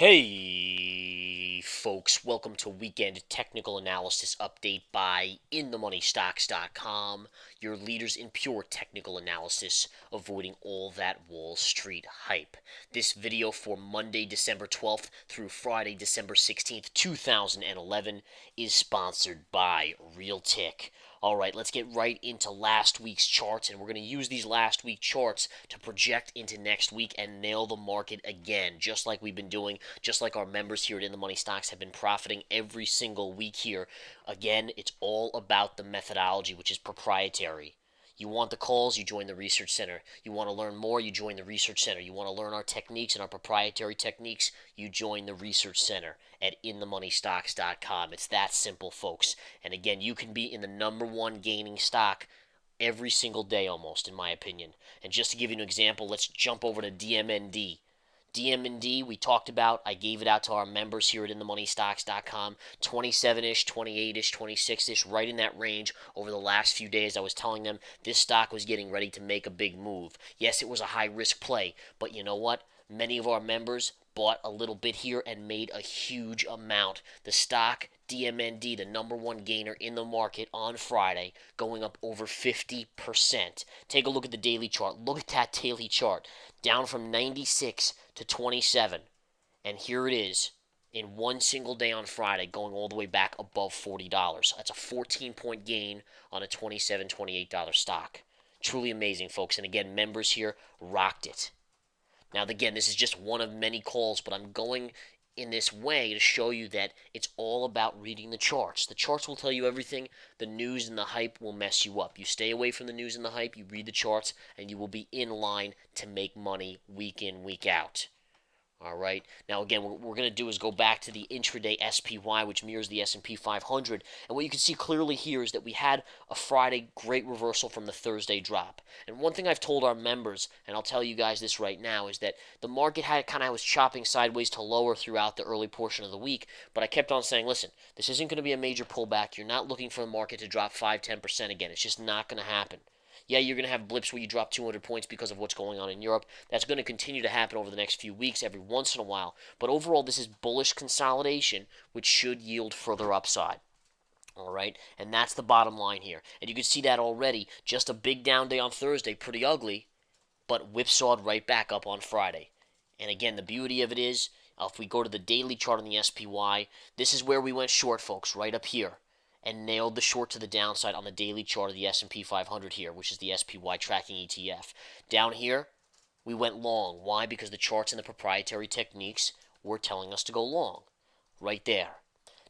Hey folks, welcome to Weekend Technical Analysis Update by InTheMoneyStocks.com, your leaders in pure technical analysis, avoiding all that Wall Street hype. This video for Monday, December 12th through Friday, December 16th, 2011 is sponsored by Realtik. Alright, let's get right into last week's charts, and we're going to use these last week charts to project into next week and nail the market again, just like we've been doing, just like our members here at In The Money Stocks have been profiting every single week here. Again, it's all about the methodology, which is proprietary. You want the calls, you join the Research Center. You want to learn more, you join the Research Center. You want to learn our techniques and our proprietary techniques, you join the Research Center at InTheMoneyStocks.com. It's that simple, folks. And again, you can be in the #1 gaining stock every single day almost, in my opinion. And just to give you an example, let's jump over to DMND. DMND, we talked about. I gave it out to our members here at InTheMoneyStocks.com. 27-ish, 28-ish, 26-ish, right in that range over the last few days. I was telling them this stock was getting ready to make a big move. Yes, it was a high-risk play, but you know what? Many of our members bought a little bit here and made a huge amount. The stock, DMND, the #1 gainer in the market on Friday, going up over 50%. Take a look at the daily chart. Look at that daily chart. Down from 96 to 27. And here it is in one single day on Friday, going all the way back above $40. That's a 14-point gain on a $27, $28 stock. Truly amazing, folks. And again, members here rocked it. Now, again, this is just one of many calls, but I'm going in this way to show you that it's all about reading the charts. The charts will tell you everything. The news and the hype will mess you up. You stay away from the news and the hype, you read the charts, and you will be in line to make money week in, week out. All right. Now, again, what we're going to do is go back to the intraday SPY, which mirrors the S&P 500. And what you can see clearly here is that we had a Friday great reversal from the Thursday drop. And one thing I've told our members, and I'll tell you guys this right now, is that the market was chopping sideways to lower throughout the early portion of the week. But I kept on saying, listen, this isn't going to be a major pullback. You're not looking for the market to drop 5-10% again. It's just not going to happen. Yeah, you're going to have blips where you drop 200 points because of what's going on in Europe. That's going to continue to happen over the next few weeks, every once in a while. But overall, this is bullish consolidation, which should yield further upside. All right, and that's the bottom line here. And you can see that already. Just a big down day on Thursday, pretty ugly, but whipsawed right back up on Friday. And again, the beauty of it is, if we go to the daily chart on the SPY, this is where we went short, folks, right up here, and nailed the short to the downside on the daily chart of the S&P 500 here, which is the SPY tracking ETF. Down here, we went long. Why? Because the charts and the proprietary techniques were telling us to go long. Right there.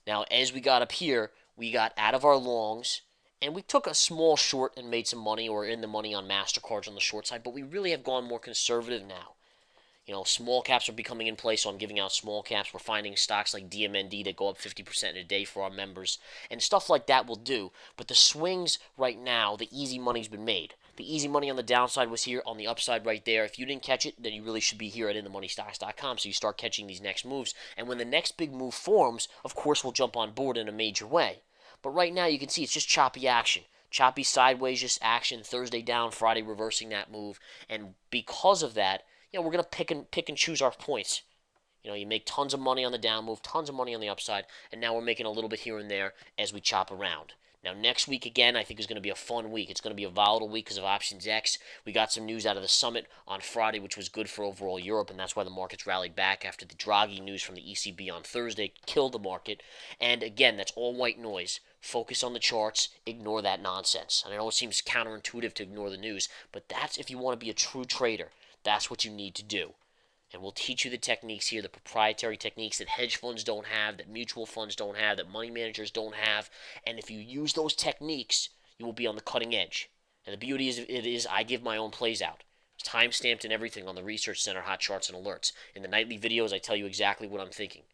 Now, as we got up here, we got out of our longs, and we took a small short and made some money, or in the money on MasterCards on the short side, but we really have gone more conservative now. You know, small caps are becoming in place, so I'm giving out small caps. We're finding stocks like DMND that go up 50% in a day for our members, and stuff like that will do. But the swings right now, the easy money's been made. The easy money on the downside was here, on the upside right there. If you didn't catch it, then you really should be here at InTheMoneyStocks.com, so you start catching these next moves. And when the next big move forms, of course, we'll jump on board in a major way. But right now, you can see it's just choppy action. Choppy sideways just action, Thursday down, Friday reversing that move. And because of that, we're going to pick and choose our points. You make tons of money on the down move, tons of money on the upside, and now we're making a little bit here and there as we chop around. Now, next week, again, I think is going to be a fun week. It's going to be a volatile week because of Options X. We got some news out of the summit on Friday, which was good for overall Europe, and that's why the markets rallied back after the Draghi news from the ECB on Thursday killed the market. And again, that's all white noise. Focus on the charts, ignore that nonsense. And I know it seems counterintuitive to ignore the news, but that's if you want to be a true trader. That's what you need to do. And we'll teach you the techniques here, the proprietary techniques that hedge funds don't have, that mutual funds don't have, that money managers don't have. And if you use those techniques, you will be on the cutting edge. And the beauty is I give my own plays out. It's time-stamped and everything on the Research Center Hot Charts and Alerts. In the nightly videos, I tell you exactly what I'm thinking.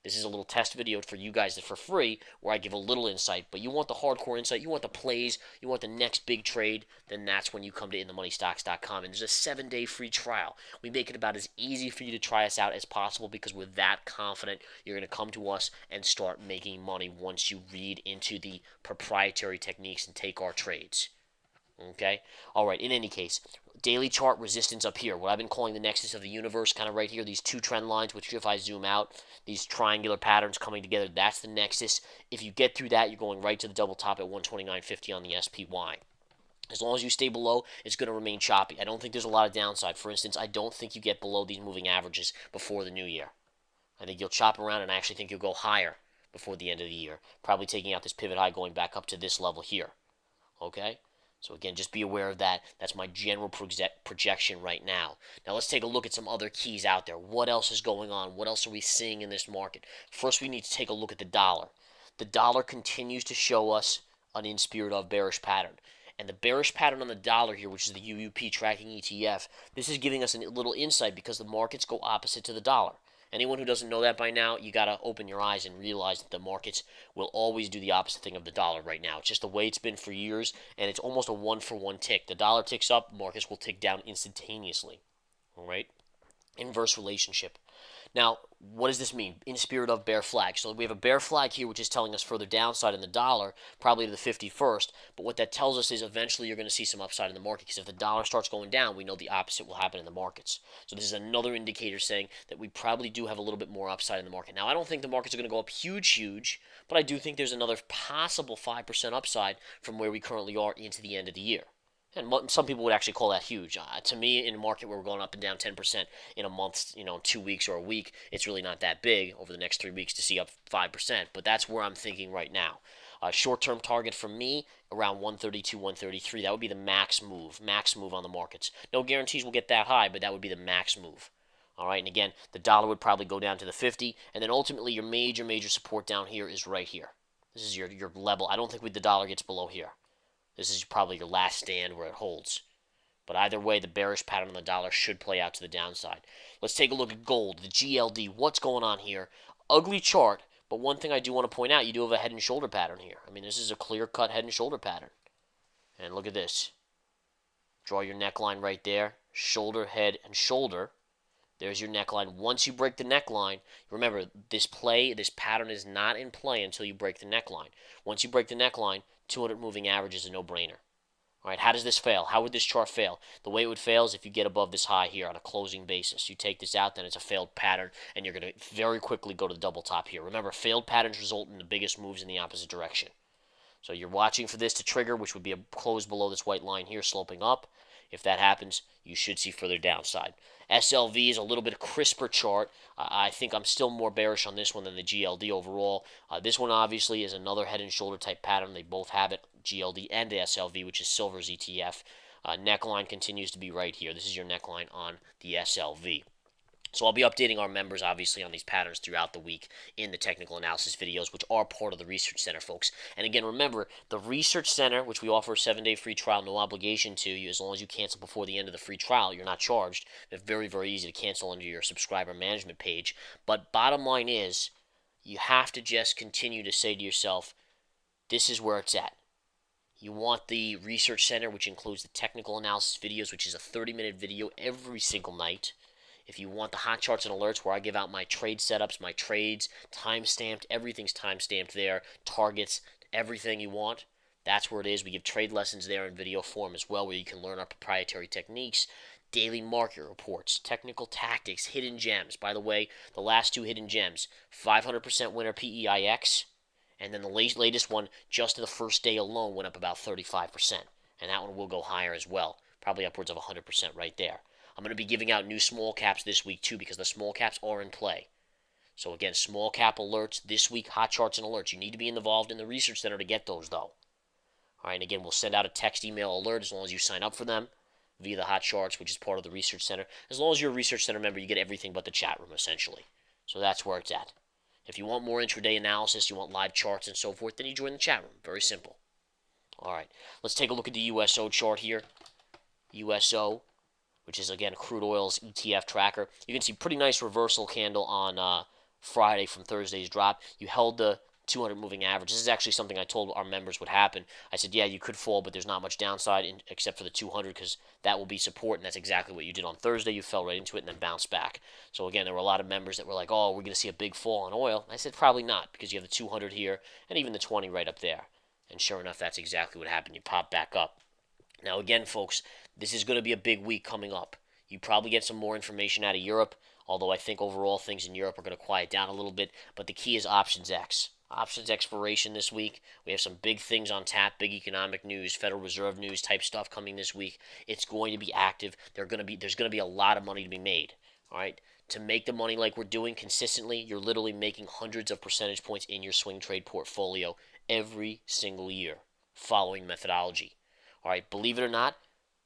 This is a little test video for you guys for free where I give a little insight. But you want the hardcore insight, you want the plays, you want the next big trade, then that's when you come to InTheMoneyStocks.com. And there's a 7-day free trial. We make it about as easy for you to try us out as possible because we're that confident you're going to come to us and start making money once you read into the proprietary techniques and take our trades. Okay? All right, in any case, daily chart resistance up here, what I've been calling the nexus of the universe, kind of right here, these two trend lines, which if I zoom out, these triangular patterns coming together, that's the nexus. If you get through that, you're going right to the double top at 129.50 on the SPY. As long as you stay below, it's going to remain choppy. I don't think there's a lot of downside. For instance, I don't think you get below these moving averages before the new year. I think you'll chop around, and I actually think you'll go higher before the end of the year, probably taking out this pivot high, going back up to this level here. Okay? So again, just be aware of that. That's my general projection right now. Now let's take a look at some other keys out there. What else is going on? What else are we seeing in this market? First, we need to take a look at the dollar. The dollar continues to show us an in spirit of bearish pattern. And the bearish pattern on the dollar here, which is the UUP tracking ETF, this is giving us a little insight because the markets go opposite to the dollar. Anyone who doesn't know that by now, you got to open your eyes and realize that the markets will always do the opposite thing of the dollar right now. It's just the way it's been for years, and it's almost a one-for-one tick. The dollar ticks up, markets will tick down instantaneously. All right? Inverse relationship. Now, what does this mean? In spirit of bear flag. So we have a bear flag here, which is telling us further downside in the dollar, probably to the 51st. But what that tells us is eventually you're going to see some upside in the market, because if the dollar starts going down, we know the opposite will happen in the markets. So this is another indicator saying that we probably do have a little bit more upside in the market. Now, I don't think the markets are going to go up huge, but I do think there's another possible 5% upside from where we currently are into the end of the year. And some people would actually call that huge. To me, in a market where we're going up and down 10% in a month, 2 weeks or a week, it's really not that big over the next 3 weeks to see up 5%. But that's where I'm thinking right now. Short-term target for me, around 132, 133. That would be the max move on the markets. No guarantees we'll get that high, but that would be the max move. All right, and again, the dollar would probably go down to the 50, and then ultimately your major support down here is right here. This is your level. I don't think the dollar gets below here. This is probably your last stand where it holds. But either way, the bearish pattern on the dollar should play out to the downside. Let's take a look at gold, the GLD. What's going on here? Ugly chart, but one thing I do want to point out, you do have a head and shoulder pattern here. I mean, this is a clear-cut head and shoulder pattern. And look at this. Draw your neckline right there. Shoulder, head, and shoulder. There's your neckline. Once you break the neckline, remember, this pattern is not in play until you break the neckline. Once you break the neckline, 200 moving average is a no-brainer. All right, how does this fail? How would this chart fail? The way it would fail is if you get above this high here on a closing basis. You take this out, then it's a failed pattern, and you're going to very quickly go to the double top here. Remember, failed patterns result in the biggest moves in the opposite direction. So you're watching for this to trigger, which would be a close below this white line here, sloping up. If that happens, you should see further downside. SLV is a little bit crisper chart. I think I'm still more bearish on this one than the GLD overall. This one obviously is another head and shoulder type pattern. They both have it, GLD and SLV, which is silver's ETF. Neckline continues to be right here. This is your neckline on the SLV. So I'll be updating our members, obviously, on these patterns throughout the week in the technical analysis videos, which are part of the Research Center, folks. And again, remember, the Research Center, which we offer a 7-day free trial, no obligation to you, as long as you cancel before the end of the free trial, you're not charged. It's very, very easy to cancel under your subscriber management page. But bottom line is, you have to just continue to say to yourself, this is where it's at. You want the Research Center, which includes the technical analysis videos, which is a 30-minute video every single night. If you want the hot charts and alerts where I give out my trade setups, my trades, time-stamped, everything's time-stamped there, targets, everything you want, that's where it is. We give trade lessons there in video form as well, where you can learn our proprietary techniques, daily market reports, technical tactics, hidden gems. By the way, the last two hidden gems, 500% winner PEIX, and then the latest one, just in the first day alone, went up about 35%. And that one will go higher as well, probably upwards of 100% right there. I'm going to be giving out new small caps this week too, because the small caps are in play. So again, small cap alerts this week, hot charts and alerts. You need to be involved in the Research Center to get those though. All right, and again, we'll send out a text email alert as long as you sign up for them via the hot charts, which is part of the Research Center. As long as you're a Research Center member, you get everything but the chat room essentially. So that's where it's at. If you want more intraday analysis, you want live charts and so forth, then you join the chat room. Very simple. All right, let's take a look at the USO chart here. USO, which is, again, crude oil's ETF tracker. You can see pretty nice reversal candle on Friday from Thursday's drop. You held the 200 moving average. This is actually something I told our members would happen. I said, yeah, you could fall, but there's not much downside except for the 200 because that will be support, and that's exactly what you did on Thursday. You fell right into it and then bounced back. So, again, there were a lot of members that were like, oh, we're going to see a big fall on oil. I said, probably not, because you have the 200 here and even the 20 right up there. And sure enough, that's exactly what happened. You pop back up. Now, again, folks, This is going to be a big week coming up. You probably get some more information out of Europe, although I think overall things in Europe are going to quiet down a little bit. But the key is Options X. Options expiration this week. We have some big things on tap, big economic news, Federal Reserve news type stuff coming this week. It's going to be active. There's going to be a lot of money to be made. All right. To make the money like we're doing consistently, you're literally making hundreds of percentage points in your swing trade portfolio every single year, following methodology. All right. Believe it or not,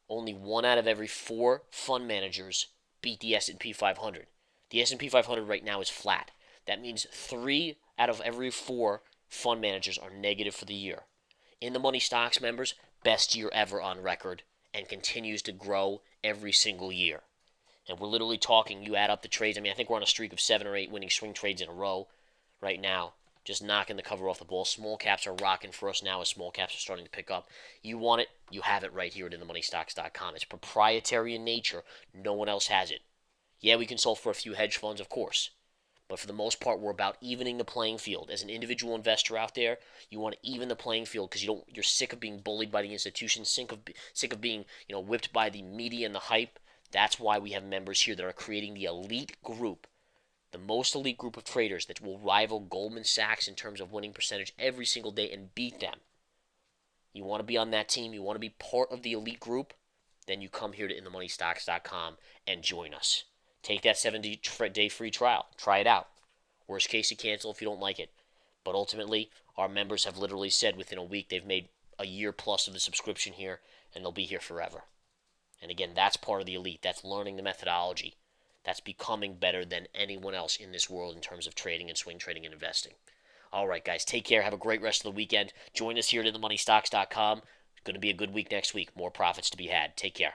only 1 out of every 4 fund managers beat the S&P 500. The S&P 500 right now is flat. That means 3 out of every 4 fund managers are negative for the year. In the Money Stocks members, best year ever on record, and continues to grow every single year. And we're literally talking, you add up the trades. I think we're on a streak of 7 or 8 winning swing trades in a row right now. Just knocking the cover off the ball. Small caps are rocking for us now as small caps are starting to pick up. You want it, you have it right here at InTheMoneyStocks.com. It's proprietary in nature. No one else has it. Yeah, we consult for a few hedge funds, of course. But for the most part, we're about evening the playing field. As an individual investor out there, you want to even the playing field because you're sick of being bullied by the institutions, sick of being whipped by the media and the hype. That's why we have members here that are creating the elite group, the most elite group of traders that will rival Goldman Sachs in terms of winning percentage every single day and beat them. You want to be on that team, you want to be part of the elite group, then you come here to InTheMoneyStocks.com and join us. Take that 7-day free trial. Try it out. Worst case, you cancel if you don't like it. But ultimately, our members have literally said within a week they've made a year plus of the subscription here, and they'll be here forever. And again, that's part of the elite. That's learning the methodology. That's becoming better than anyone else in this world in terms of trading and swing trading and investing. All right, guys, take care. Have a great rest of the weekend. Join us here at InTheMoneyStocks.com. It's going to be a good week next week. More profits to be had. Take care.